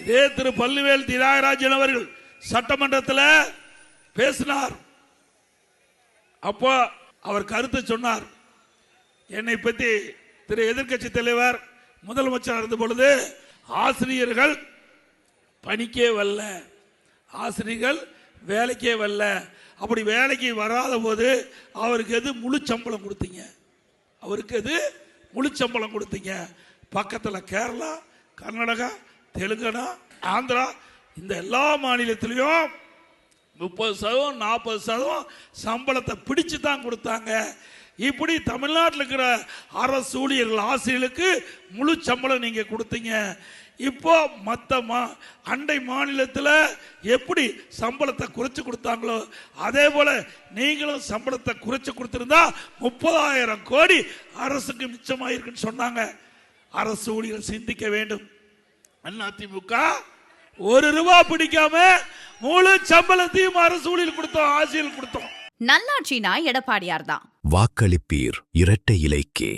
இதே திரு பள்ளிவேல் தியாகராஜன் அவர்கள் சட்டமன்றத்தில் பேசினார். அப்போ அவர் கருத்து சொன்னார். என்னை பற்றி திரு எதிர்க்கட்சி தலைவர் முதலமைச்சர் இருந்த பொழுது ஆசிரியர்கள் பணிக்கே வரல, ஆசிரியர்கள் வேலைக்கே வரல. அப்படி வேலைக்கு வராத போது அவருக்கு எது முழு சம்பளம் கொடுத்தீங்க? அவருக்கு எது முழு சம்பளம் கொடுத்தீங்க? பக்கத்தில் கேரளா, கர்நாடகா, தெலுங்கானா, ஆந்திரா இந்த எல்லா மாநிலத்திலையும் 30% 40% சம்பளத்தை பிடிச்சு தான் கொடுத்தாங்க. இப்படி தமிழ்நாட்டில் இருக்கிற அரசு ஊழியர்கள் ஆசிரியர்களுக்கு முழு சம்பளம் நீங்க கொடுத்தீங்க. இப்போ மற்ற அண்டை மாநிலத்தில் எப்படி சம்பளத்தை குறைச்சு கொடுத்தாங்களோ அதே போல நீங்களும் சம்பளத்தை குறைச்சு கொடுத்திருந்தா 30,000 கோடி அரசுக்கு மிச்சமாயிருக்குன்னு சொன்னாங்க. அரசு ஊழியர்கள் சிந்திக்க வேண்டும். அதிமுக ₹1 பிடிக்காம முழு சம்பளத்தையும் அரசு ஊழியர்கள் கொடுத்தோம், ஆசிரியர்கள் கொடுத்தோம். நல்லாட்சினா எடப்பாடியார் தான். வாக்களிப்பீர் இரட்டை இலைக்கே.